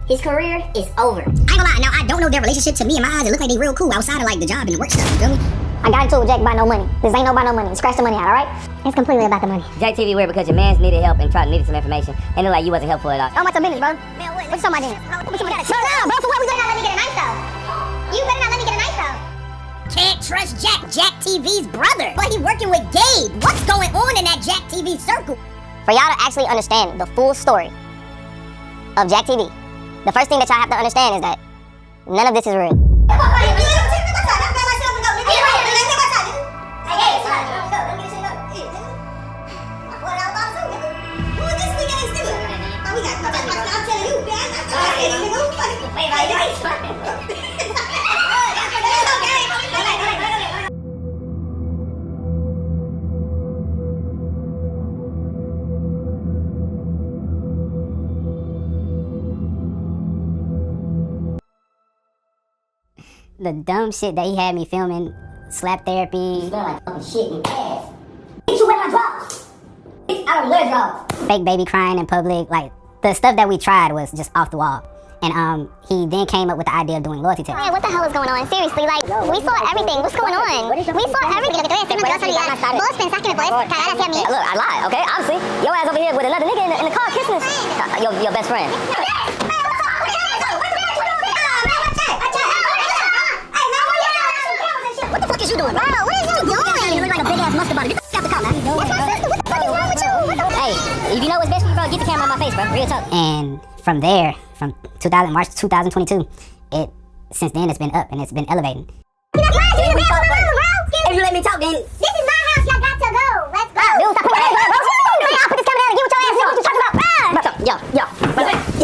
his career is over. I ain't gonna lie, now I don't know their relationship. To me, in my eyes, it look like they real cool outside of like the job and the work stuff, you feel me? I got into it with Jack about no money. This ain't no about no money. Scratch the money out, alright? It's completely about the money. JackTV weird because your mans needed help and needed some information. And it like you wasn't helpful at all. How much a business, bro? Man, what you talking about then? Bro, for what? We better not let me get a knife, though. You better not let me get a knife, though. Can't trust JackTV's brother. But he working with Gabe. What's going on in that JackTV circle? For y'all to actually understand the full story of JackTV, the first thing that y'all have to understand is that none of this is real. The dumb shit that he had me filming, slap therapy. You smell like fucking shit in your ass. Bitch, you wear my drops. Bitch, I don't wear drops. Fake baby crying in public, like the stuff that we tried was just off the wall. And he then came up with the idea of doing loyalty tests. Man, what the hell is going on? Seriously, like, we saw everything. What's going on? We saw everything. Look, I lied, okay? Obviously, your ass over here with another nigga in the car kissing your best friend. What the fuck is you doing? Bro, what is you doing? You look like a big ass mustard body. Get the fuck out, man. That's my sister. What the fuck is wrong with you? Hey, if you know what's best for you, bro, get the camera on my face, bro. Real talk. And from there, from March 2022, since then it's been up and it's been elevating. If you let me talk, then this is my house. Y'all got to go. Let's go. Dude, stop putting your hands up. I'll put this camera down and get with your ass. What you talking about?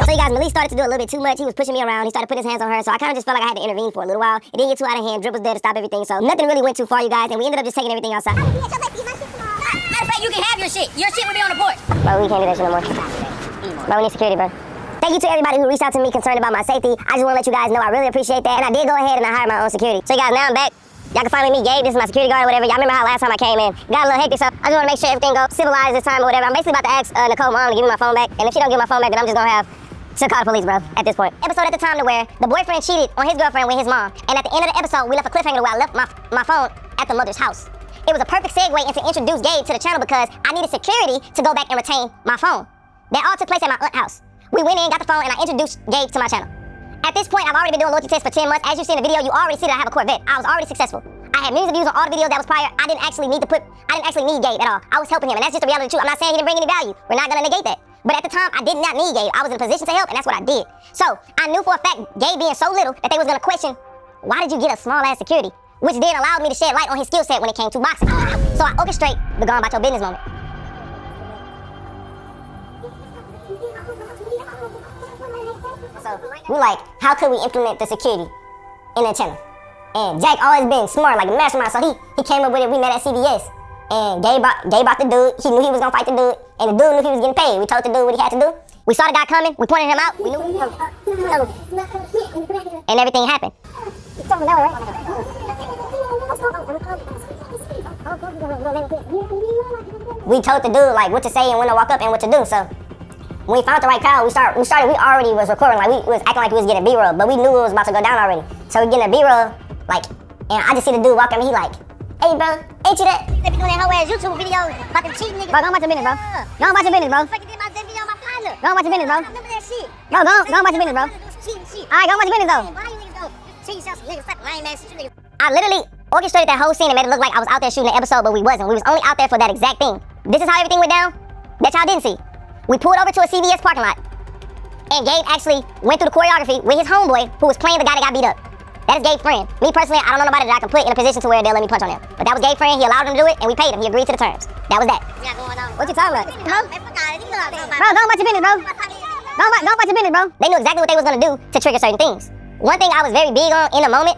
So you guys, Malik started to do a little bit too much. He was pushing me around. He started putting his hands on her. So I kind of just felt like I had to intervene for a little while. It didn't get too out of hand. Drip was there to stop everything. So nothing really went too far, you guys. And we ended up just taking everything outside. Matter of fact, you can have your shit. Your shit will be on the porch. Bro, we can't do that shit no more. Bro, we need security, bro. Thank you to everybody who reached out to me concerned about my safety. I just want to let you guys know I really appreciate that. And I did go ahead and I hired my own security. So you guys, now I'm back. Y'all can finally meet Gabe. This is my security guard or whatever. Y'all remember how last time I came in? Got a little hectic, so I just want to make sure everything goes civilized this time or whatever. I'm basically about to ask Nicole mom to give me my phone back. And if she don't give my phone back, then I'm just going to have to call the police, bro, at this point. Episode at the time to where the boyfriend cheated on his girlfriend with his mom. And at the end of the episode, we left a cliffhanger where I left my phone at the mother's house. It was a perfect segue into introduce Gabe to the channel because I needed security to go back and retain my phone. That all took place at my aunt's house. We went in, got the phone, and I introduced Gabe to my channel. At this point, I've already been doing loyalty tests for 10 months. As you see in the video, you already see that I have a Corvette. I was already successful. I had millions of views on all the videos that was prior. I didn't actually need Gabe at all. I was helping him, and that's just the reality of the truth. I'm not saying he didn't bring any value. We're not gonna negate that. But at the time, I did not need Gabe. I was in a position to help, and that's what I did. So I knew for a fact, Gabe being so little, that they was gonna question, why did you get a small ass security? Which then allowed me to shed light on his skill set when it came to boxing. So I orchestrate the gone about your business moment. So we like, how could we implement the security in the channel? And Jack always been smart, like a mastermind, so he came up with it. We met at CVS. And Gabe brought the dude. He knew he was gonna fight the dude, and the dude knew he was getting paid. We told the dude what he had to do. We saw the guy coming, we pointed him out, we knew he was coming. And everything happened. We told the dude like what to say and when to walk up and what to do. So when we found the right crowd, we already was recording, like we was acting like we was getting B-roll, but we knew it was about to go down already. So we getting a B-roll, like, and I just see the dude walk up and he like, hey bro, ain't you that? They be doing that whole ass YouTube video about them cheating niggas. Bro, go watch your business, bro. Go watch your business, bro. Fucking did my video on my partner. Go watch your business, bro. I remember that shit. Bro, go watch your business, bro. Cheating shit. Alright, go watch your business, though. Why you niggas go cheat yourself some niggas, lame ass shit, niggas. I literally orchestrated that whole scene and made it look like I was out there shooting the episode, but we wasn't. We was only out there for that exact thing. This is how everything went down that y'all didn't see. We pulled over to a CVS parking lot, and Gabe actually went through the choreography with his homeboy who was playing the guy that got beat up. That is Gabe's friend. Me personally, I don't know nobody that I can put in a position to where they'll let me punch on him. But that was Gabe's friend. He allowed him to do it, and we paid him. He agreed to the terms. That was that. Yeah, going on. What you talking about? Bro, Bro, go watch your business, bro. Go watch your business, bro. They knew exactly what they was gonna do to trigger certain things. One thing I was very big on in the moment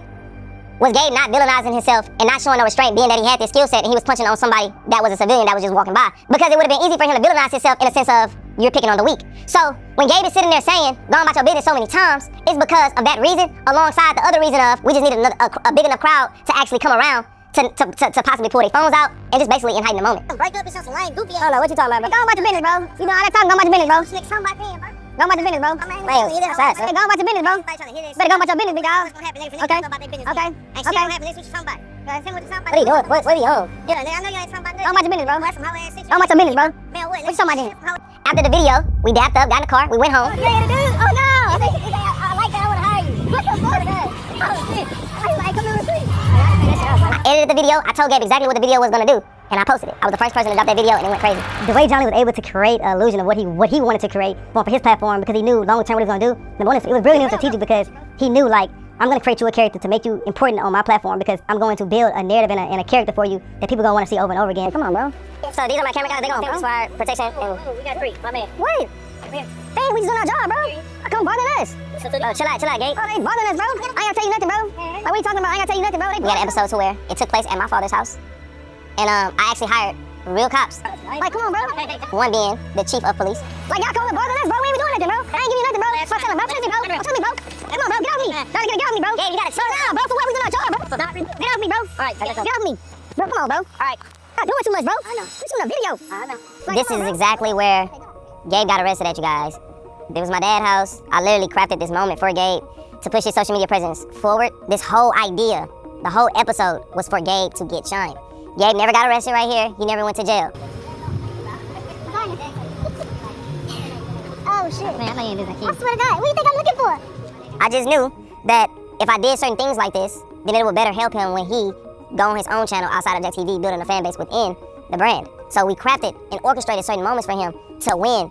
was Gabe not villainizing himself and not showing no restraint, being that he had this skill set and he was punching on somebody that was a civilian that was just walking by. Because it would have been easy for him to villainize himself in a sense of you're picking on the weak. So when Gabe is sitting there saying, going about your business so many times, it's because of that reason, alongside the other reason of we just needed a big enough crowd to actually come around to possibly pull their phones out and just basically heighten the moment. Break up and some lame goofy. I don't know what you talking about, bro. Go watch your business, bro. You know how that time, go watch your business, bro. Somebody paying, bro. Go about your business, bro. Man, go about your business, bro. Better go about your business, big dog. Okay. Okay. What are you doing? What are you on? Go about your business, bro. Go about your business, bro. What you talking about then? After the video, we dapped up, got in the car, we went home. Oh no! I like that. I want to hire you. What the fuck? Oh shit! Come on, please. I edited the video, I told Gabe exactly what the video was gonna do, and I posted it. I was the first person to drop that video, and it went crazy. The way Johnny was able to create an illusion of what he wanted to create for his platform, because he knew long term what he was gonna do. Number one, it was brilliant and strategic because he knew, like, I'm gonna create you a character to make you important on my platform because I'm going to build a narrative and a character for you that people gonna want to see over and over again. Come on, bro. So these are my camera guys. They gonna film for our protection. And we got 3, my man. Wait. Hey, we just doing our job, bro. Come bothering us. chill out, Gabe. Oh, they bothering us, bro. I ain't gonna tell you nothing, bro. Like, what you talking about? I ain't gonna tell you nothing, bro. We got an episode to where it took place at my father's house, and I actually hired real cops. Like, come on, bro. One being the chief of police. Like, y'all come and bothering us, bro. We ain't doing nothing, bro. I ain't giving you nothing, bro. Fuck, tell him, bro. Tell me, bro. Tell me, bro. Come on, bro. Get off me. Trying to get off me, bro. Gabe, you gotta slow down, bro. For what? We doing our job, bro. Get off me, bro. All right, get off me. Bro, come on, bro. All right. Not doing too much, bro. I know. We shooting a video. I know. Like, this is exactly where Gabe got arrested at, you guys. It was my dad's house. I literally crafted this moment for Gabe to push his social media presence forward. This whole idea, the whole episode was for Gabe to get shine. Gabe never got arrested right here. He never went to jail. Oh shit. Man, I know you ain't do that. I swear to God, what do you think I'm looking for? I just knew that if I did certain things like this, then it would better help him when he go on his own channel outside of JackTV, building a fan base within the brand. So we crafted and orchestrated certain moments for him to win.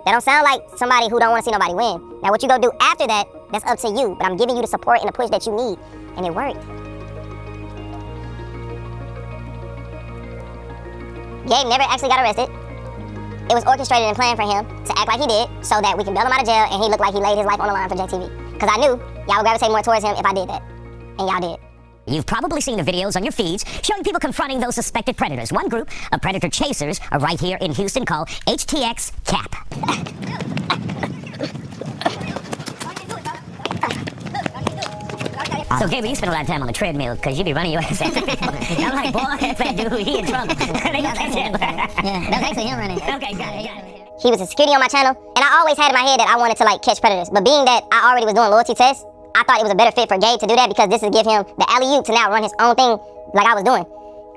That don't sound like somebody who don't want to see nobody win. Now what you go do after that, that's up to you. But I'm giving you the support and the push that you need. And it worked. Gabe never actually got arrested. It was orchestrated and planned for him to act like he did so that we can bail him out of jail and he looked like he laid his life on the line for JackTV. Because I knew y'all would gravitate more towards him if I did that. And y'all did. You've probably seen the videos on your feeds showing people confronting those suspected predators. One group of predator chasers are right here in Houston called HTX Cap. So, Gabe, you spend a lot of time on the treadmill because you be running your ass. I'm like, boy, that dude, he in trouble. They gonna catch him. Yeah, that was actually him running. Okay, got it. He was a security on my channel, and I always had in my head that I wanted to like catch predators. But being that I already was doing loyalty tests, I thought it was a better fit for Gabe to do that because this would give him the alley-oop to now run his own thing like I was doing.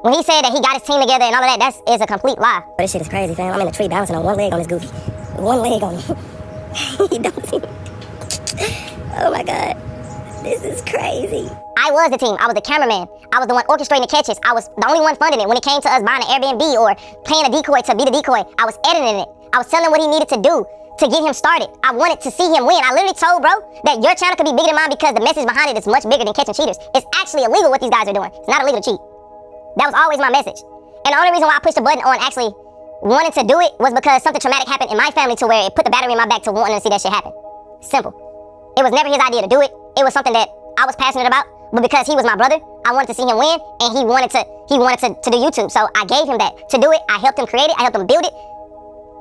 When he said that he got his team together and all of that, that is a complete lie. But this shit is crazy, fam. I'm in a tree bouncing on one leg on this goofy. One leg on him. He don't see me. Oh my God. This is crazy. I was the team. I was the cameraman. I was the one orchestrating the catches. I was the only one funding it. When it came to us buying an Airbnb or paying a decoy to be the decoy, I was editing it. I was telling him what he needed to do to get him started. I wanted to see him win. I literally told bro that your channel could be bigger than mine because the message behind it is much bigger than catching cheaters. It's actually illegal what these guys are doing. It's not illegal to cheat. That was always my message. And the only reason why I pushed the button on actually wanting to do it was because something traumatic happened in my family to where it put the battery in my back to wanting to see that shit happen. Simple. It was never his idea to do it. It was something that I was passionate about, but because he was my brother, I wanted to see him win, and he wanted to do YouTube. So I gave him that to do it. I helped him create it. I helped him build it,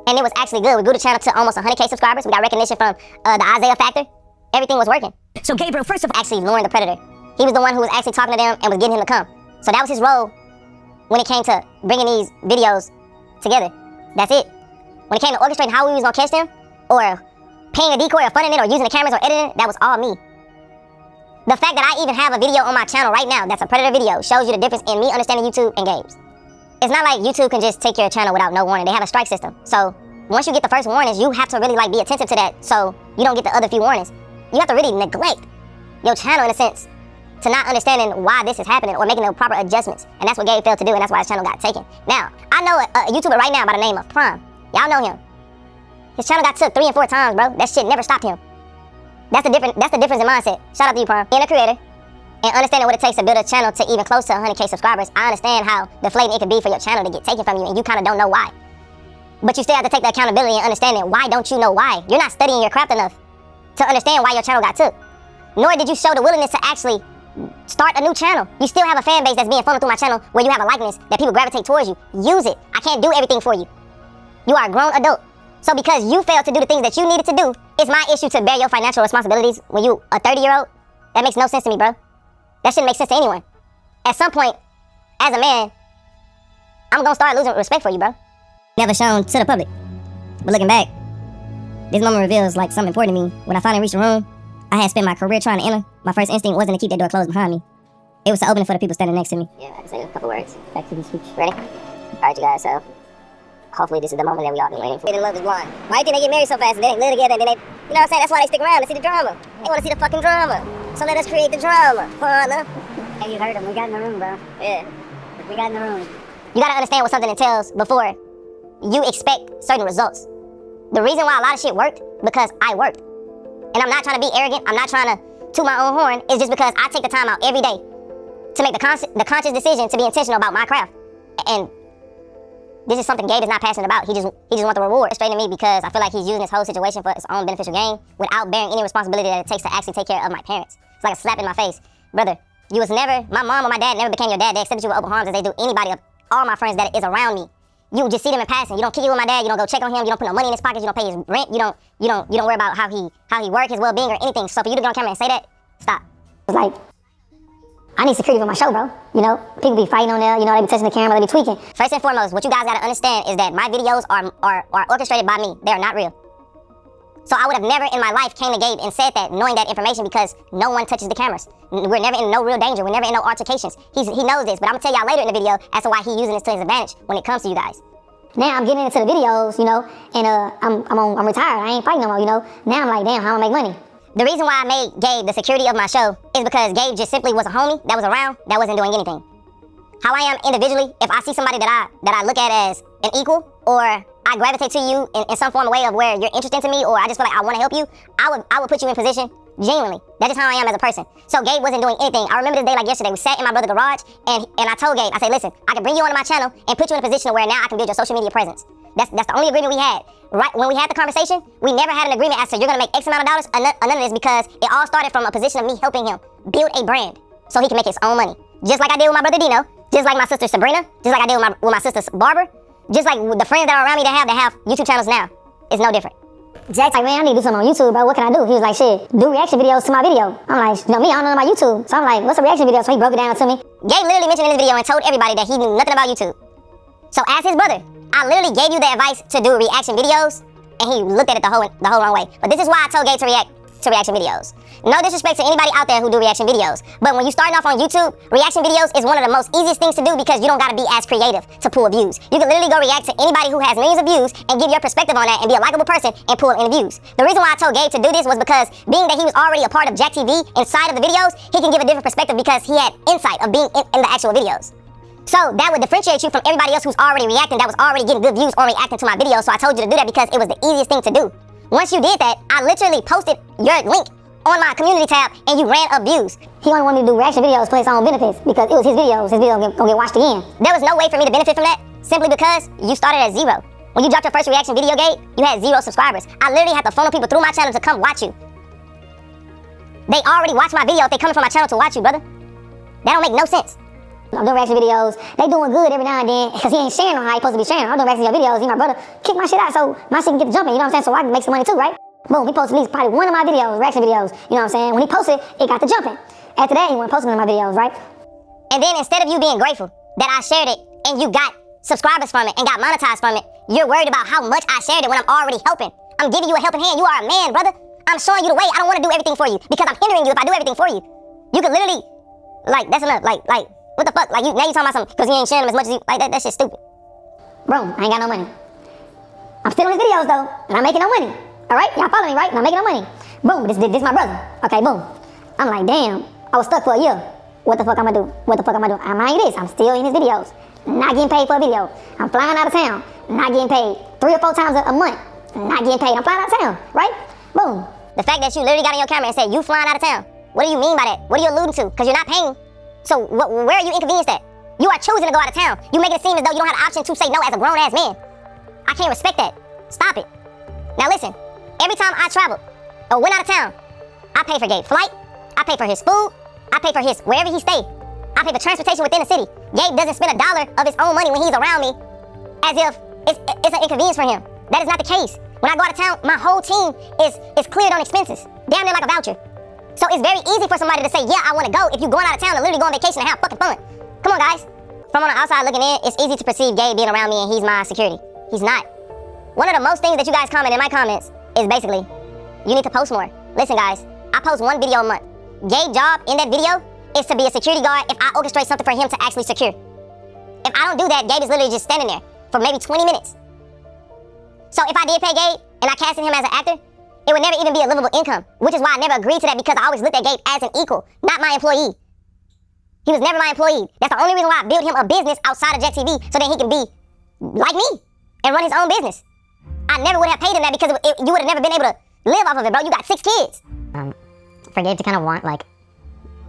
and it was actually good. We grew the channel to almost 100K subscribers. We got recognition from the Isaiah Factor. Everything was working. So, Gabriel, first of all, actually luring the predator. He was the one who was actually talking to them and was getting him to come. So that was his role when it came to bringing these videos together. That's it. When it came to orchestrating how we was gonna catch them, or paying a decoy, or funding it, or using the cameras, or editing it, that was all me. The fact that I even have a video on my channel right now that's a predator video shows you the difference in me understanding YouTube and Gabe's. It's not like YouTube can just take your channel without no warning. They have a strike system. So once you get the first warnings, you have to really like be attentive to that so you don't get the other few warnings. You have to really neglect your channel in a sense to not understanding why this is happening or making the proper adjustments. And that's what Gabe failed to do, and that's why his channel got taken. Now, I know a YouTuber right now by the name of Prime. Y'all know him. His channel got took 3 and 4 times, bro. That shit never stopped him. That's the difference in mindset. Shout out to you, Prime. Being a creator and understanding what it takes to build a channel to even close to 100K subscribers, I understand how deflating it could be for your channel to get taken from you, and you kind of don't know why. But you still have to take the accountability and understanding why don't you know why. You're not studying your craft enough to understand why your channel got took. Nor did you show the willingness to actually start a new channel. You still have a fan base that's being funneled through my channel where you have a likeness that people gravitate towards you. Use it. I can't do everything for you. You are a grown adult. So because you failed to do the things that you needed to do, it's my issue to bear your financial responsibilities when you a 30-year-old? That makes no sense to me, bro. That shouldn't make sense to anyone. At some point, as a man, I'm gonna start losing respect for you, bro. Never shown to the public. But looking back, This moment reveals like something important to me. When I finally reached the room, I had spent my career trying to enter. My first instinct wasn't to keep that door closed behind me. It was to open it for the people standing next to me. Yeah, I can say a couple words. Back to the speech. Ready? All right, you guys, so hopefully this is the moment that we all been waiting for. They love is blind. Why do you think they get married so fast and they live together and then they, you know what I'm saying? That's why they stick around to see the drama. They want to see the fucking drama. So let us create the drama, partner. Hey, you heard him. We got in the room, bro. Yeah. We got in the room. You gotta understand what something entails before you expect certain results. The reason why a lot of shit worked, because I worked. And I'm not trying to be arrogant, I'm not trying to toot my own horn, it's just because I take the time out every day to make the conscious decision to be intentional about my craft. And this is something Gabe is not passionate about. He just wants the reward straight to me because I feel like he's using this whole situation for his own beneficial gain without bearing any responsibility that it takes to actually take care of my parents. It's like a slap in my face. Brother, you was never, my mom or my dad never became your dad. They accepted you with open arms as they do anybody of all my friends that is around me. You just see them in passing. You don't kick it with my dad. You don't go check on him. You don't put no money in his pockets. You don't pay his rent. You don't worry about how he work, his well-being or anything. So for you to go on camera and say that, stop. It's like, I need security for my show, bro. You know, people be fighting on there. You know, they be touching the camera, they be tweaking. First and foremost, what you guys gotta understand is that my videos are orchestrated by me. They are not real. So I would have never in my life came to Gabe and said that, knowing that information, because no one touches the cameras. We're never in no real danger. We're never in no altercations. He knows this, but I'm gonna tell y'all later in the video as to why he's using this to his advantage when it comes to you guys. Now I'm getting into the videos, you know, and I'm retired. I ain't fighting no more, you know. Now I'm like, damn, how am I make money? The reason why I made Gabe the security of my show is because Gabe just simply was a homie that was around that wasn't doing anything. How I am individually, if I see somebody that I look at as an equal, or I gravitate to you in some form of way of where you're interested to me, or I just feel like I want to help you, I would put you in position genuinely. That's just how I am as a person. So Gabe wasn't doing anything. I remember this day like yesterday. We sat in my brother's garage and I told Gabe, I said, listen, I can bring you onto my channel and put you in a position where now I can build your social media presence. That's the only agreement we had. Right when we had the conversation, we never had an agreement as to you're gonna make X amount of dollars or none of this, because it all started from a position of me helping him build a brand so he can make his own money. Just like I did with my brother Dino, just like my sister Sabrina, just like I did with my sister Barbara, just like the friends that are around me that have YouTube channels now. It's no different. Jack's like, man, I need to do something on YouTube, bro. What can I do? He was like, shit, do reaction videos to my video. I'm like, you know me, I don't know about YouTube. So I'm like, what's a reaction video? So he broke it down to me. Gabe literally mentioned in his video and told everybody that he knew nothing about YouTube. So as his brother, I literally gave you the advice to do reaction videos, and he looked at it the whole wrong way. But this is why I told Gabe to react to reaction videos. No disrespect to anybody out there who do reaction videos, but when you starting off on YouTube, reaction videos is one of the most easiest things to do because you don't gotta be as creative to pull views. You can literally go react to anybody who has millions of views and give your perspective on that and be a likable person and pull in views. The reason why I told Gabe to do this was because being that he was already a part of JackTV inside of the videos, he can give a different perspective because he had insight of being in the actual videos. So that would differentiate you from everybody else who's already reacting, that was already getting good views on reacting to my videos. So I told you to do that because it was the easiest thing to do. Once you did that, I literally posted your link on my community tab and you ran up views. He only wanted me to do reaction videos for his own benefits because it was his videos. His video gonna get watched again. There was no way for me to benefit from that simply because you started at 0. When you dropped your first reaction video, Gabe, you had 0 subscribers. I literally had to funnel people through my channel to come watch you. They already watch my video if they coming from my channel to watch you, brother. That don't make no sense. I'm doing reaction videos. They doing good every now and then because he ain't sharing on how he supposed to be sharing. I'm doing reaction videos. He my brother. Kick my shit out so my shit can get the jumping. You know what I'm saying? So I can make some money too, right? Boom. He posted at least probably one of my videos, reaction videos. You know what I'm saying? When he posted, it got the jumping. After that, he wasn't posting one of my videos, right? And then instead of you being grateful that I shared it and you got subscribers from it and got monetized from it, you're worried about how much I shared it when I'm already helping. I'm giving you a helping hand. You are a man, brother. I'm showing you the way. I don't want to do everything for you because I'm hindering you if I do everything for you. You could literally, like, that's enough. Like, what the fuck? Like, now you talking about something because you ain't sharing them as much as you, like, that shit's stupid. Bro, I ain't got no money. I'm still on his videos though, and I'm making no money. All right, y'all follow me, right? And I'm making no money. Boom, this my brother. Okay, boom. I'm like, damn, I was stuck for a year. What the fuck I'm gonna do? What the fuck I'm gonna do? I mind you this, I'm still in his videos, not getting paid for a video. I'm flying out of town, not getting paid 3 or 4 times a month, not getting paid. I'm flying out of town, right? Boom. The fact that you literally got on your camera and said you flying out of town, what do you mean by that? What are you alluding to? Because you're not paying. So where are you inconvenienced at? You are choosing to go out of town. You make it seem as though you don't have the option to say no as a grown-ass man. I can't respect that. Stop it. Now listen, every time I traveled or went out of town, I pay for Gabe's flight, I pay for his food, I pay for his wherever he stayed. I pay for transportation within the city. Gabe doesn't spend $1 of his own money when he's around me as if it's an inconvenience for him. That is not the case. When I go out of town, my whole team is cleared on expenses. Damn near like a voucher. So it's very easy for somebody to say, yeah, I want to go if you're going out of town to literally go on vacation and have fucking fun. Come on, guys. From on the outside looking in, it's easy to perceive Gabe being around me and he's my security. He's not. One of the most things that you guys comment in my comments is basically, you need to post more. Listen, guys, I post 1 video a month. Gabe's job in that video is to be a security guard if I orchestrate something for him to actually secure. If I don't do that, Gabe is literally just standing there for maybe 20 minutes. So if I did pay Gabe and I casted him as an actor, it would never even be a livable income, which is why I never agreed to that, because I always looked at Gabe as an equal, not my employee. He was never my employee. That's the only reason why I built him a business outside of JackTV, so that he can be like me and run his own business. I never would have paid him that because you would have never been able to live off of it, bro. You got 6 kids. For Gabe to kind of want like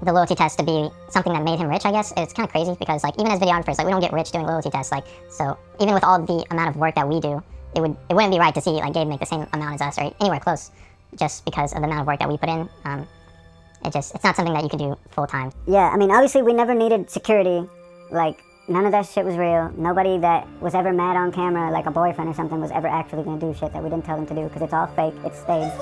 the loyalty test to be something that made him rich, I guess it's kind of crazy, because like even as videographers, like we don't get rich doing loyalty tests. Like, so even with all the amount of work that we do, it wouldn't be right to see like Gabe make the same amount as us or anywhere close, just because of the amount of work that we put in. It's not something that you can do full time. Yeah, I mean, obviously we never needed security. Like, none of that shit was real. Nobody that was ever mad on camera, like a boyfriend or something, was ever actually gonna do shit that we didn't tell them to do, because it's all fake, it's staged.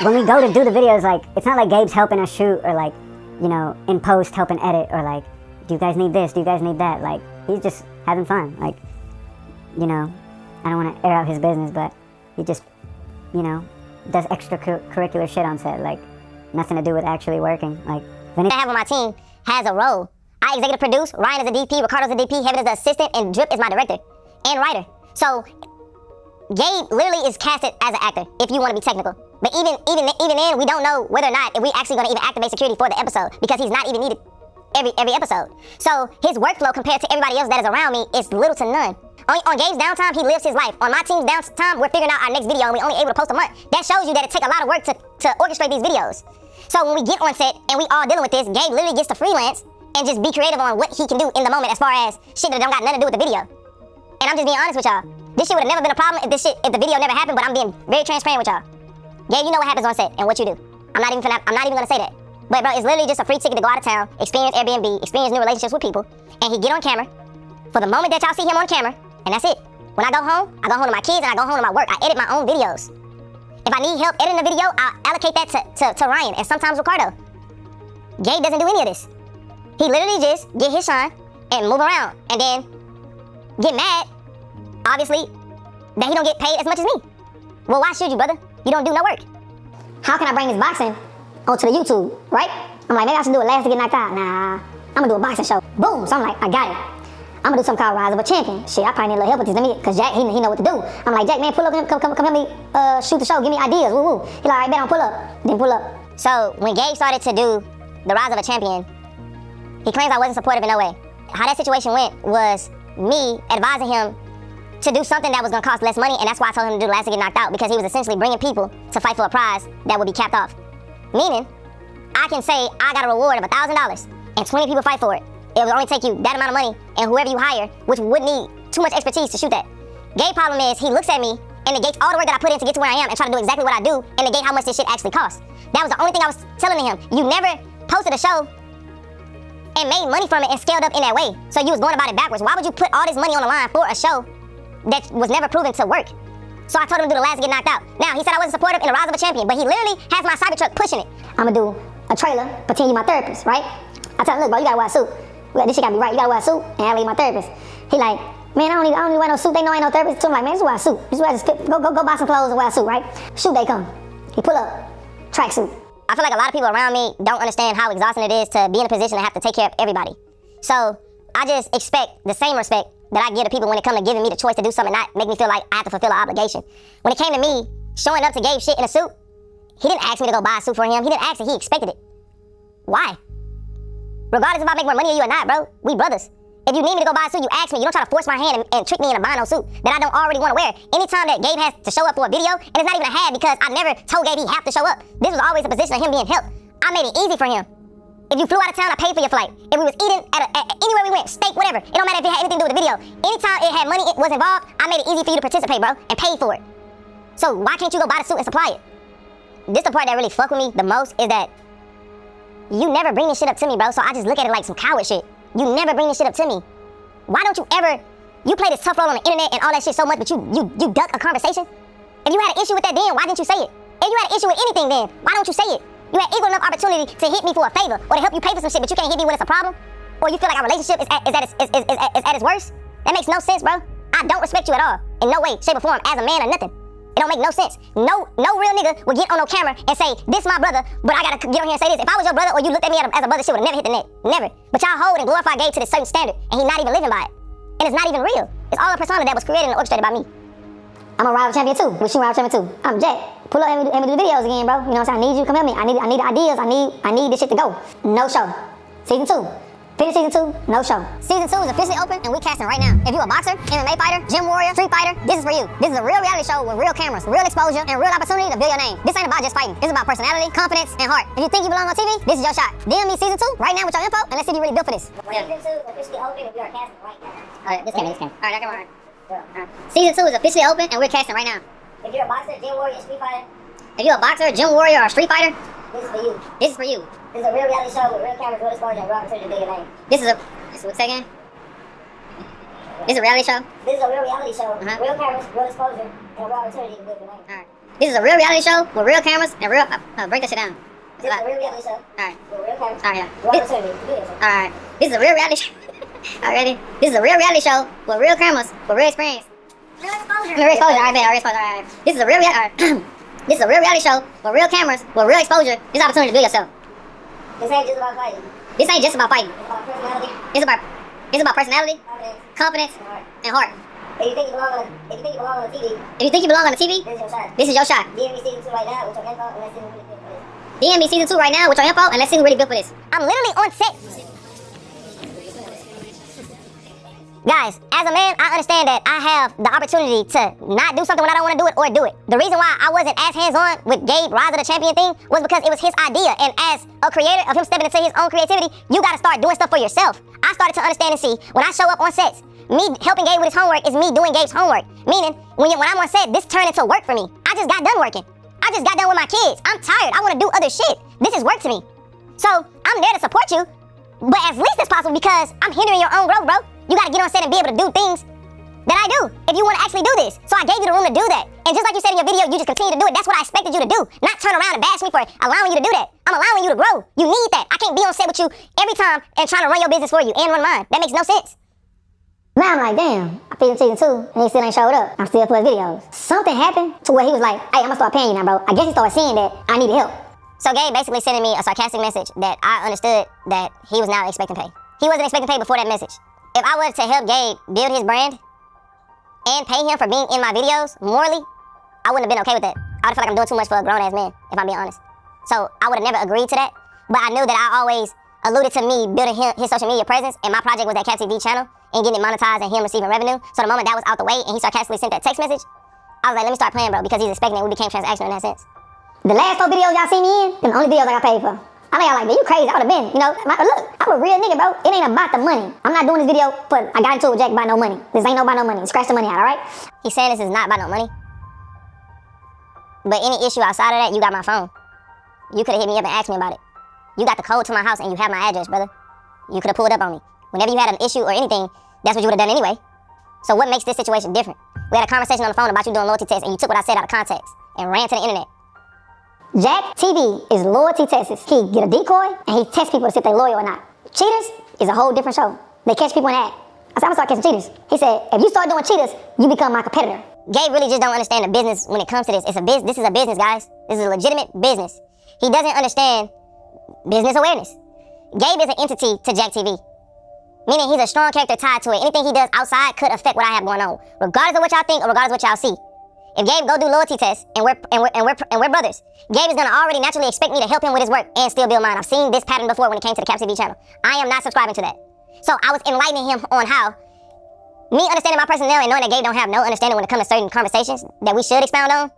When we go to do the videos, like, it's not like Gabe's helping us shoot, or like, you know, in post helping edit, or like, do you guys need this, do you guys need that? Like, he's just having fun. Like, you know, I don't want to air out his business, but he just, you know, does extracurricular shit on set, like, nothing to do with actually working. Like, I have on my team has a role. I executive produce, Ryan is a DP, Ricardo's a DP, Heaven is the assistant, and Drip is my director and writer. So Gabe literally is casted as an actor, if you want to be technical. But even then, we don't know whether or not if we actually going to even activate security for the episode, because he's not even needed every episode. So his workflow compared to everybody else that is around me is little to none. On Gabe's downtime, he lives his life. On my team's downtime, we're figuring out our next video and we're only able to post a month. That shows you that it takes a lot of work to orchestrate these videos. So when we get on set and we all dealing with this, Gabe literally gets to freelance and just be creative on what he can do in the moment as far as shit that don't got nothing to do with the video. And I'm just being honest with y'all. This shit would have never been a problem if the video never happened, but I'm being very transparent with y'all. Gabe, you know what happens on set and what you do. I'm not even gonna say that. But bro, it's literally just a free ticket to go out of town, experience Airbnb, experience new relationships with people, and he get on camera for the moment that y'all see him on camera, and that's it. When I go home to my kids and I go home to my work. I edit my own videos. If I need help editing the video, I'll allocate that to Ryan and sometimes Ricardo. Gabe doesn't do any of this. He literally just get his shine and move around, and then get mad, obviously, that he don't get paid as much as me. Well, why should you, brother? You don't do no work. How can I bring this boxing onto the YouTube, right? I'm like, maybe I should do it last to get knocked out. Nah, I'm gonna do a boxing show. Boom, so I'm like, I got it. I'm gonna do something called Rise of a Champion. Shit, I probably need a little help with this. Cause Jack, he know what to do. I'm like, Jack, man, pull up, come help me shoot the show. Give me ideas, woo woo. He like, all right, bet, I'll pull up. Then pull up. So when Gabe started to do the Rise of a Champion, he claims I wasn't supportive in no way. How that situation went was me advising him to do something that was gonna cost less money, and that's why I told him to do the last to get knocked out, because he was essentially bringing people to fight for a prize that would be capped off. Meaning, I can say I got a reward of $1,000 and 20 people fight for it. It would only take you that amount of money and whoever you hire, which would need too much expertise to shoot that. Gabe's problem is he looks at me and negates all the work that I put in to get to where I am and try to do exactly what I do and negate how much this shit actually costs. That was the only thing I was telling him. You never posted a show and made money from it and scaled up in that way. So you was going about it backwards. Why would you put all this money on the line for a show that was never proven to work? So I told him to do the last to get knocked out. Now, he said I wasn't supportive in the Rise of a Champion, but he literally has my Cybertruck pushing it. I'm gonna do a trailer, pretend you my therapist, right? I tell him, look, bro, you gotta wear a suit. This shit gotta be right. You gotta wear a suit and I my therapist. He like, man, I don't even wear no suit. They know I ain't no therapist. So I'm like, man, just wear a suit. Go buy some clothes and wear a suit, right? Shoot day come. He pull up, tracksuit. I feel like a lot of people around me don't understand how exhausting it is to be in a position to have to take care of everybody. So I just expect the same respect that I give to people when it comes to giving me the choice to do something, not make me feel like I have to fulfill an obligation. When it came to me showing up to Gabe shit in a suit, he didn't ask me to go buy a suit for him. He didn't ask it, he expected it. Why? Regardless if I make more money than you or not, bro, we brothers. If you need me to go buy a suit, you ask me. You don't try to force my hand and trick me into buying no suit that I don't already want to wear. Anytime that Gabe has to show up for a video, and it's not even a had because I never told Gabe he have to show up. This was always a position of him being helped. I made it easy for him. If you flew out of town, I paid for your flight. If we was eating at anywhere we went, steak, whatever, it don't matter if it had anything to do with the video. Anytime it had money, it was involved, I made it easy for you to participate, bro, and pay for it. So why can't you go buy the suit and supply it? This the part that really fuck with me the most is that you never bring this shit up to me, bro, so I just look at it like some coward shit. You never bring this shit up to me. Why don't you ever, you play this tough role on the internet and all that shit so much, but you duck a conversation? If you had an issue with that then, why didn't you say it? If you had an issue with anything then, why don't you say it? You had equal enough opportunity to hit me for a favor or to help you pay for some shit, but you can't hit me when it's a problem? or you feel like our relationship is at its worst, that makes no sense, bro. I don't respect you at all, in no way, shape, or form, as a man or nothing. It don't make no sense. No real nigga would get on no camera and say, this my brother, but I gotta get on here and say this. If I was your brother or you looked at me as a brother, shit would never hit the net. Never. But y'all hold and glorify Gabe to this certain standard, and he's not even living by it. And it's not even real. It's all a persona that was created and orchestrated by me. I'm a rival champion too. Wish you rival champion too. I'm Jack. Pull up and do the videos again, bro. You know what I'm saying? I need you to come help me. I need ideas. I need this shit to go. No show. Season 2. Finish season 2, no show. Season 2 is officially open and we casting right now. If you a boxer, MMA fighter, gym warrior, street fighter, this is for you. This is a real reality show with real cameras, real exposure, and real opportunity to build your name. This ain't about just fighting. This is about personality, confidence, and heart. If you think you belong on TV, this is your shot. DM me season 2 right now with your info, and let's see if you really built for this. Season 2 is officially open and we are casting right now. This came. All right, that came right. Season 2 is officially open and we're casting right now. If you're a boxer, gym warrior, street fighter, If you're a boxer, gym warrior, or street fighter, this is for you. this is for you. This is a real reality show with real cameras, real exposure, and real opportunity to build your name. This is a second. This is a reality show. This is a real reality show, Uh-huh. real cameras, real exposure, and real opportunity to build your name. Alright. This is a real reality show with real cameras and real. Break that shit down. This is a real reality show Alright. with real cameras, Alright, yeah. real opportunity to build your name. Alright. This is a real reality show. Alright, ready? This is a real reality show with real cameras, with real experience. Real exposure. Real exposure. Alright, man. Real exposure. Alright. This is a real This is a real reality show with real cameras, with real exposure. This is opportunity to build yourself. This ain't just about fighting. This ain't just about fighting. It's about personality, It's about personality, confidence, confidence, and heart. and heart. If you think you belong on the TV, If you think you belong on the TV, this is your shot. this is your shot. DM me season 2 right now with your info, and let's see who really built for this. DM me season 2 right now with your info, and let's see who really built for this. I'm literally on set. Guys, as a man, I understand that I have the opportunity to not do something when I don't want to do it or do it. The reason why I wasn't as hands-on with Gabe Rise of the Champion thing was because it was his idea. And as a creator of him stepping into his own creativity, you got to start doing stuff for yourself. I started to understand and see when I show up on sets, me helping Gabe with his homework is me doing Gabe's homework. Meaning, when I'm on set, this turned into work for me. I just got done working. I just got done with my kids. I'm tired. I want to do other shit. This is work to me. So I'm there to support you, but as least as possible because I'm hindering your own growth, bro. You gotta get on set and be able to do things that I do if you want to actually do this. So I gave you the room to do that. And just like you said in your video, you just continue to do it. That's what I expected you to do. Not turn around and bash me for allowing you to do that. I'm allowing you to grow. You need that. I can't be on set with you every time and trying to run your business for you and run mine. That makes no sense. Now I'm like, damn, I filmed season 2 and he still ain't showed up. I'm still putting videos. Something happened to where he was like, hey, I'm gonna start paying you now, bro. I guess he started seeing that I needed help. So Gabe basically sending me a sarcastic message that I understood that he was now expecting pay. He wasn't expecting pay before that message. If I was to help Gabe build his brand and pay him for being in my videos morally, I wouldn't have been okay with that. I would feel like I'm doing too much for a grown-ass man, if I'm being honest. So I would have never agreed to that, but I knew that I always alluded to me building his social media presence, and my project was that JackTV channel and getting it monetized and him receiving revenue. So the moment that was out the way and he sarcastically sent that text message, I was like, let me start playing, bro, because he's expecting it. We became transactional in that sense. The last 4 videos y'all see me in, them the only videos I got paid for. I think I'm like, man, you crazy. I would have been, look, I'm a real nigga, bro. It ain't about the money. I'm not doing this video for, I got into it with Jack by no money. This ain't no about no money. Scratch the money out, all right? He's saying this is not about no money. But any issue outside of that, you got my phone. You could have hit me up and asked me about it. You got the code to my house and you have my address, brother. You could have pulled up on me. Whenever you had an issue or anything, that's what you would have done anyway. So what makes this situation different? We had a conversation on the phone about you doing loyalty tests and you took what I said out of context and ran to the internet. JackTV is loyalty tests. He get a decoy and he tests people to see if they loyal or not. Cheaters is a whole different show. They catch people in the act. I said, I'm gonna start catching cheaters. He said, if you start doing cheaters, you become my competitor. Gabe really just don't understand the business when it comes to this. It's a business. This is a business, guys. This is a legitimate business. He doesn't understand business awareness. Gabe is an entity to JackTV, meaning he's a strong character tied to it. Anything he does outside could affect what I have going on, regardless of what y'all think or regardless of what y'all see. If Gabe go do loyalty tests and we're brothers, Gabe is gonna already naturally expect me to help him with his work and still build mine. I've seen this pattern before when it came to the JackTV channel. I am not subscribing to that. So I was enlightening him on how me understanding my personnel and knowing that Gabe don't have no understanding when it comes to certain conversations that we should expound on.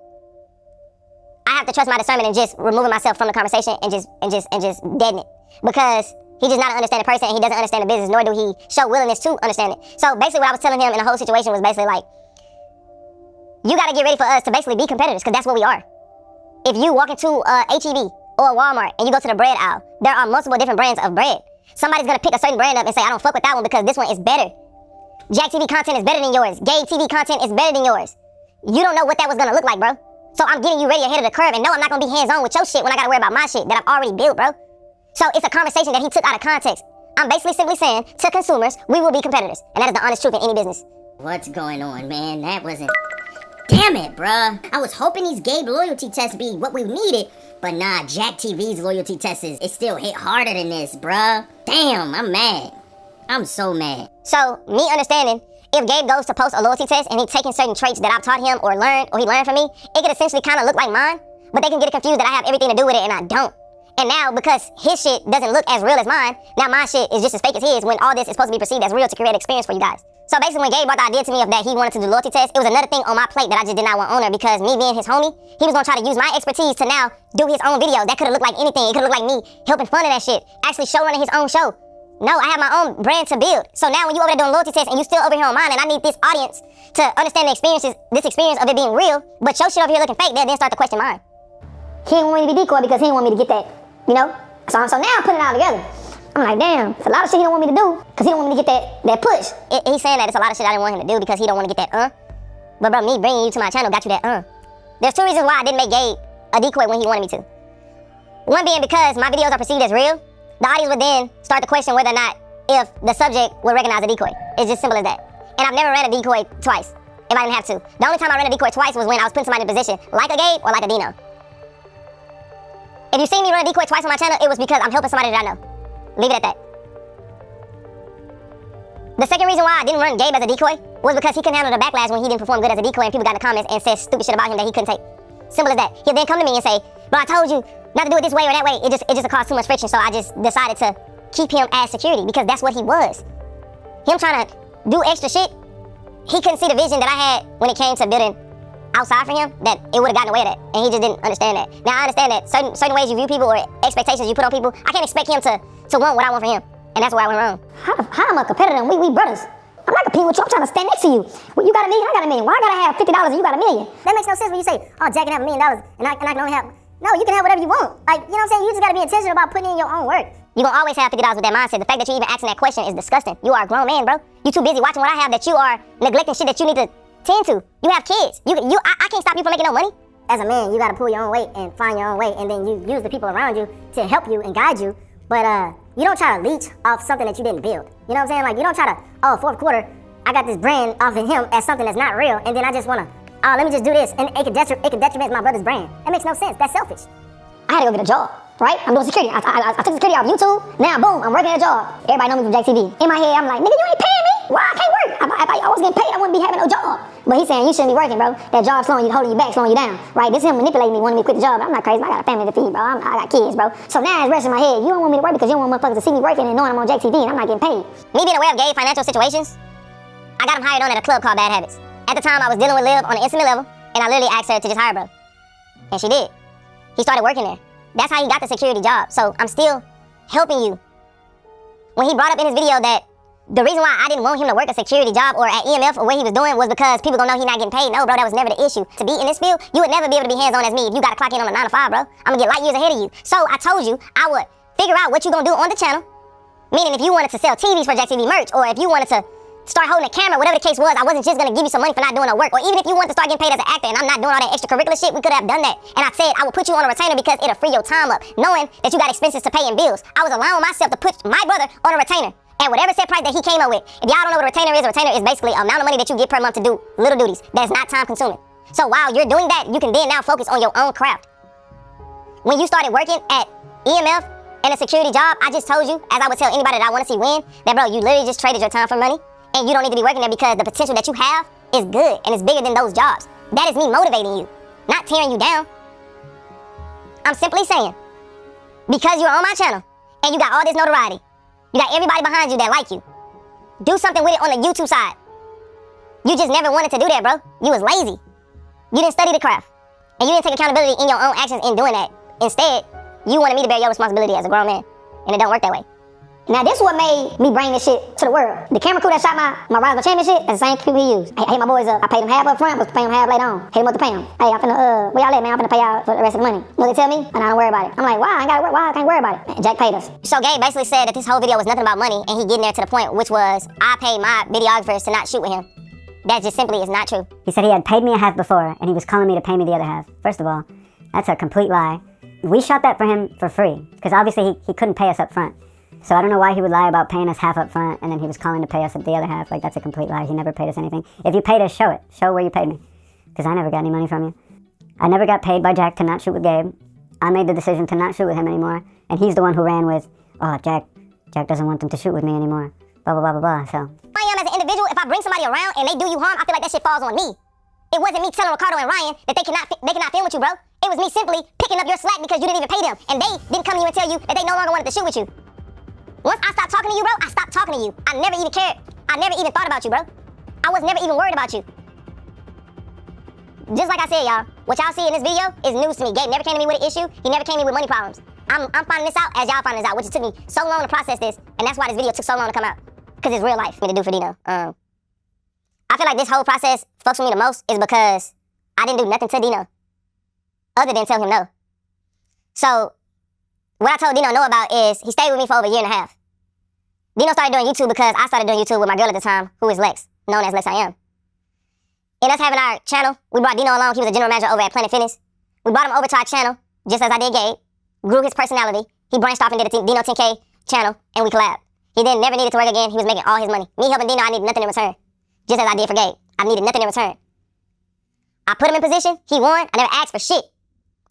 I have to trust my discernment and just removing myself from the conversation and just deaden it, because he just not an understanding person and he doesn't understand the business, nor do he show willingness to understand it. So basically what I was telling him in the whole situation was basically like, you gotta get ready for us to basically be competitors, because that's what we are. If you walk into a H-E-B or a Walmart and you go to the bread aisle, there are multiple different brands of bread. Somebody's gonna pick a certain brand up and say, I don't fuck with that one because this one is better. JackTV content is better than yours. Gabe TV content is better than yours. You don't know what that was gonna look like, bro. So I'm getting you ready ahead of the curve, and no, I'm not gonna be hands-on with your shit when I gotta worry about my shit that I've already built, bro. So it's a conversation that he took out of context. I'm basically simply saying to consumers, we will be competitors. And that is the honest truth in any business. What's going on, man? That wasn't... Damn it, bruh. I was hoping these Gabe loyalty tests be what we needed, but nah, JackTV's loyalty tests it still hit harder than this, bruh. Damn, I'm mad. I'm so mad. So, me understanding, if Gabe goes to post a loyalty test and he's taking certain traits that I've taught him or he learned from me, it could essentially kind of look like mine, but they can get it confused that I have everything to do with it and I don't. And now, because his shit doesn't look as real as mine, now my shit is just as fake as his when all this is supposed to be perceived as real to create an experience for you guys. So basically, when Gabe brought the idea to me of that he wanted to do loyalty tests, it was another thing on my plate that I just did not want on there because me being his homie, he was gonna try to use my expertise to now do his own videos. That could've looked like anything. It could've looked like me helping fund that shit, actually show running his own show. No, I have my own brand to build. So now when you over there doing loyalty tests and you still over here on mine and I need this audience to understand the experiences, this experience of it being real, but your shit over here looking fake, they'll then start to question mine. He didn't want me to be decoy because he didn't want me to get that, you know? So now I'm putting it all together. I'm like, damn, it's a lot of shit he don't want me to do because he don't want me to get that push. He's saying that it's a lot of shit I didn't want him to do because he don't want to get that But bro, me bringing you to my channel got you that There's two reasons why I didn't make Gabe a decoy when he wanted me to. One being because my videos are perceived as real. The audience would then start to question whether or not if the subject would recognize a decoy. It's just simple as that. And I've never ran a decoy twice, if I didn't have to. The only time I ran a decoy twice was when I was putting somebody in a position like a Gabe or like a Dino. If you see me run a decoy twice on my channel, it was because I'm helping somebody that I know. Leave it at that. The second reason why I didn't run Gabe as a decoy was because he couldn't handle the backlash when he didn't perform good as a decoy and people got in the comments and said stupid shit about him that he couldn't take. Simple as that. He'll then come to me and say, bro, I told you not to do it this way or that way. It just caused too much friction, so I just decided to keep him as security because that's what he was. Him trying to do extra shit, he couldn't see the vision that I had when it came to building outside for him, that it would have gotten away with that, and he just didn't understand that. Now I understand that certain ways you view people or expectations you put on people, I can't expect him to want what I want for him, and that's where I went wrong. How am I a competitor and we brothers? I'm not competing with you, I'm trying to stand next to you. Well, you got $1 million, I got $1 million. Why I gotta have $50 and you got $1 million? That makes no sense when you say, oh, Jack can have $1 million and I can only have... No, you can have whatever you want. Like, you know what I'm saying? You just gotta be intentional about putting in your own work. You gonna always have $50 with that mindset. The fact that you even asking that question is disgusting. You are a grown man, bro. You too busy watching what I have that you are neglecting shit that you need to tend to. You have kids. I can't stop you from making no money. As a man, you gotta pull your own weight and find your own way, and then you use the people around you to help you and guide you. But you don't try to leech off something that you didn't build. You know what I'm saying? Like, you don't try to, oh, fourth quarter, I got this brand off of him as something that's not real, and then I just wanna, oh, let me just do this, and it could detriment my brother's brand. That makes no sense. That's selfish. I had to go get a job, right? I'm doing security. I took security off YouTube. Now, boom, I'm working at a job. Everybody know me from JackTV. In my head, I'm like, nigga, you ain't paying me. Why I can't work? If I was getting paid, I wouldn't be having no job. But he's saying you shouldn't be working, bro. That job's slowing you, holding you back, slowing you down, right? This is him manipulating me, wanting me to quit the job. I'm not crazy. I got a family to feed, bro. I got kids, bro. So now it's resting in my head. You don't want me to work because you don't want motherfuckers to see me working and knowing I'm on JackTV and I'm not getting paid. Me being aware of Gabe's financial situations, I got him hired on at a club called Bad Habits. At the time, I was dealing with Liv on an intimate level, and I literally asked her to just hire bro. And she did. He started working there. That's how he got the security job. So I'm still helping you. When he brought up in his video that the reason why I didn't want him to work a security job or at EMF or what he was doing was because people gonna know he's not getting paid. No, bro, that was never the issue. To be in this field, you would never be able to be hands-on as me if you gotta clock in on a 9 to 5, bro. I'm gonna get light years ahead of you. So I told you I would figure out what you gonna do on the channel. Meaning if you wanted to sell TVs for JackTV merch, or if you wanted to start holding a camera, whatever the case was, I wasn't just gonna give you some money for not doing no work. Or even if you wanted to start getting paid as an actor and I'm not doing all that extracurricular shit, we could have done that. And I said I would put you on a retainer because it'll free your time up, knowing that you got expenses to pay and bills. I was allowing myself to put my brother on a retainer at whatever set price that he came up with. If y'all don't know what a retainer is basically the amount of money that you get per month to do little duties that's not time consuming. So while you're doing that, you can then now focus on your own craft. When you started working at EMF and a security job, I just told you, as I would tell anybody that I want to see win, that bro, you literally just traded your time for money. And you don't need to be working there because the potential that you have is good and it's bigger than those jobs. That is me motivating you, not tearing you down. I'm simply saying, because you're on my channel and you got all this notoriety, you got everybody behind you that like you, do something with it on the YouTube side. You just never wanted to do that, bro. You was lazy. You didn't study the craft. And you didn't take accountability in your own actions in doing that. Instead, you wanted me to bear your responsibility as a grown man. And it don't work that way. Now this is what made me bring this shit to the world. The camera crew that shot my rival championship, that's the same crew he used. I hit my boys up. I paid them half up front, was paying them half later on. Hit them up to pay them. Hey, I'm finna, where y'all at, man? I'm finna pay y'all for the rest of the money. What they tell me? And I don't worry about it. I'm like, why? I ain't gotta work. Why? I can't worry about it. And Jack paid us. So Gabe basically said that this whole video was nothing about money, and he getting there to the point, which was, I paid my videographers to not shoot with him. That just simply is not true. He said he had paid me a half before, and he was calling me to pay me the other half. First of all, that's a complete lie. We shot that for him for free, because obviously he couldn't pay us up front. So I don't know why he would lie about paying us half up front, and then he was calling to pay us the other half. Like, that's a complete lie. He never paid us anything. If you paid us, show it. Show where you paid me. Because I never got any money from you. I never got paid by Jack to not shoot with Gabe. I made the decision to not shoot with him anymore. And he's the one who ran with, oh, Jack doesn't want them to shoot with me anymore. Blah, blah, blah, blah, blah. So I am as an individual, if I bring somebody around and they do you harm, I feel like that shit falls on me. It wasn't me telling Ricardo and Ryan that they cannot film with you, bro. It was me simply picking up your slack because you didn't even pay them. And they didn't come to you and tell you that they no longer wanted to shoot with you. Once I stopped talking to you, bro, I stopped talking to you. I never even cared. I never even thought about you, bro. I was never even worried about you. Just like I said, y'all, what y'all see in this video is news to me. Gabe never came to me with an issue. He never came to me with money problems. I'm finding this out as y'all find this out, which it took me so long to process this, and that's why this video took so long to come out. Because it's real life for me to do for Dino. I feel like this whole process fucks with me the most is because I didn't do nothing to Dino other than tell him no. So what I told Dino no about is he stayed with me for over a year and a half. Dino started doing YouTube because I started doing YouTube with my girl at the time, who is Lex, known as Lex I Am. And us having our channel, we brought Dino along. He was a general manager over at Planet Fitness. We brought him over to our channel, just as I did Gabe. Grew his personality. He branched off and did a Dino 10K channel, and we collabed. He then never needed to work again. He was making all his money. Me helping Dino, I needed nothing in return. Just as I did for Gabe. I needed nothing in return. I put him in position. He won. I never asked for shit.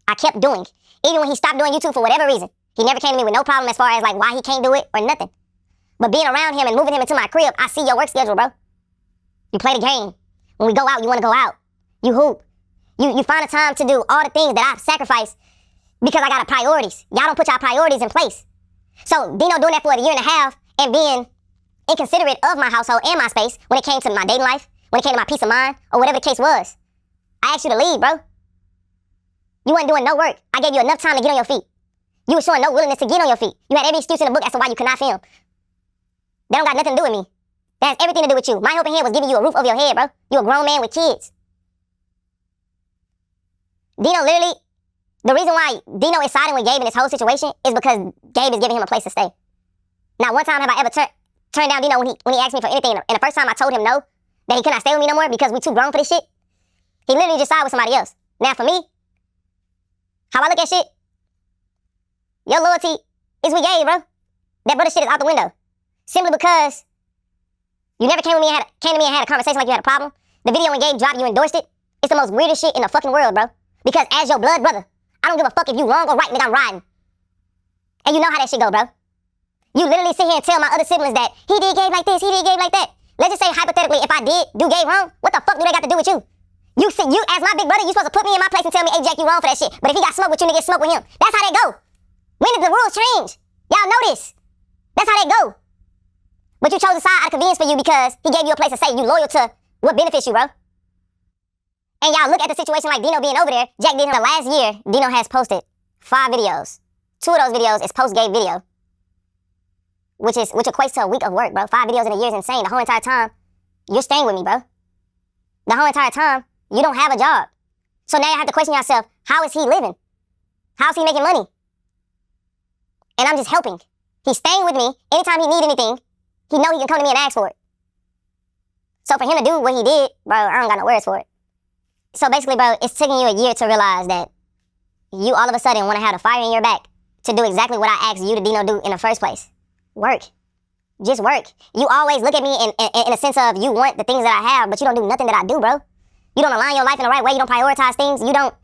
I kept doing. Even when he stopped doing YouTube for whatever reason. He never came to me with no problem as far as like why he can't do it or nothing. But being around him and moving him into my crib, I see your work schedule, bro. You play the game. When we go out, you want to go out. You hoop. You find a time to do all the things that I've sacrificed because I got priorities. Y'all don't put y'all priorities in place. So Dino doing that for a year and a half and being inconsiderate of my household and my space when it came to my dating life, when it came to my peace of mind, or whatever the case was. I asked you to leave, bro. You weren't doing no work. I gave you enough time to get on your feet. You were showing no willingness to get on your feet. You had every excuse in the book as to why you could not film. That don't got nothing to do with me. That has everything to do with you. My helping hand was giving you a roof over your head, bro. You a grown man with kids. Dino literally, the reason why Dino is siding with Gabe in this whole situation is because Gabe is giving him a place to stay. Now, one time have I ever turned down Dino when he asked me for anything, and the first time I told him no, that he could not stay with me no more because we too grown for this shit, he literally just sided with somebody else. Now, for me, how I look at shit, your loyalty is with Gabe, bro. That brother shit is out the window. Simply because you never came to me and had a conversation like you had a problem. The video when Gabe dropped, you endorsed it. It's the most weirdest shit in the fucking world, bro. Because as your blood brother, I don't give a fuck if you wrong or right, nigga, I'm riding. And you know how that shit go, bro. You literally sit here and tell my other siblings that he did Gabe like this, he did Gabe like that. Let's just say hypothetically, if I did do Gabe wrong, what the fuck do they got to do with you? You as my big brother, you supposed to put me in my place and tell me, hey, Jack, you wrong for that shit. But if he got smoke with you, nigga, smoke with him. That's how they go. When did the rules change? Y'all know this. That's how they go. But you chose a side out of convenience for you because he gave you a place to stay. You loyal to what benefits you, bro. And y'all look at the situation like Dino being over there. Jack did him the last year. Dino has posted 5 videos. 2 of those videos is post-Gabe video. Which equates to a week of work, bro. 5 videos in a year is insane. The whole entire time, you're staying with me, bro. The whole entire time, you don't have a job. So now you have to question yourself, how is he living? How is he making money? And I'm just helping. He's staying with me. Anytime he need anything, he know he can come to me and ask for it. So for him to do what he did, bro, I don't got no words for it. So basically, bro, it's taking you a year to realize that you all of a sudden want to have the fire in your back to do exactly what I asked you to Dino do in the first place. Work. Just work. You always look at me in a sense of you want the things that I have, but you don't do nothing that I do, bro. You don't align your life in the right way. You don't prioritize things. You don't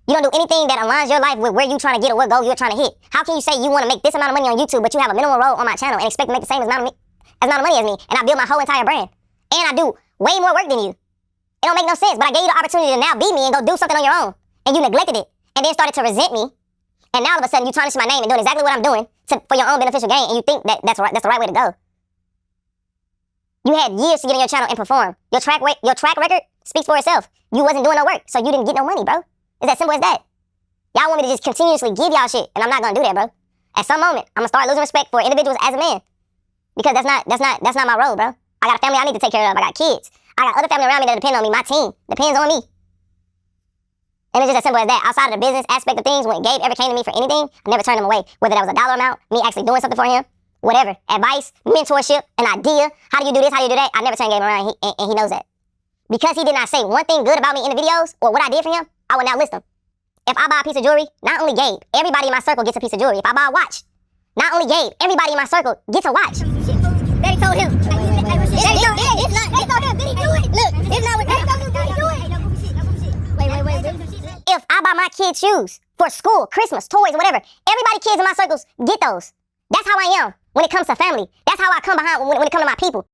do anything that aligns your life with where you're trying to get or what goal you're trying to hit. How can you say you want to make this amount of money on YouTube, but you have a minimum role on my channel and expect to make the same amount of money as me, and I build my whole entire brand, and I do way more work than you? It don't make no sense, but I gave you the opportunity to now be me and go do something on your own, and you neglected it, and then started to resent me, and now all of a sudden you tarnish my name and doing exactly what I'm doing for your own beneficial gain, and you think that that's the right way to go. You had years to get on your channel and perform. Your track record speaks for itself. You wasn't doing no work, so you didn't get no money, bro. It's as simple as that. Y'all want me to just continuously give y'all shit, and I'm not gonna do that, bro. At some moment, I'm gonna start losing respect for individuals as a man, because that's not my role, bro. I got a family I need to take care of. I got kids. I got other family around me that depend on me. My team depends on me. And it's just as simple as that. Outside of the business aspect of things, when Gabe ever came to me for anything, I never turned him away. Whether that was a dollar amount, me actually doing something for him, whatever. Advice, mentorship, an idea. How do you do this? How do you do that? I never turned Gabe around, and he knows that. Because he did not say one thing good about me in the videos or what I did for him, I would now list them. If I buy a piece of jewelry, not only Gabe, everybody in my circle gets a piece of jewelry. If I buy a watch, not only Gabe, everybody in my circle get to watch. Daddy told him. Daddy told him. Did he do it? Look, it's not what Daddy told him. Did he do it? Wait. If I buy my kids shoes for school, Christmas, toys, whatever, everybody kids in my circles get those. That's how I am when it comes to family. That's how I come behind when it comes to my people.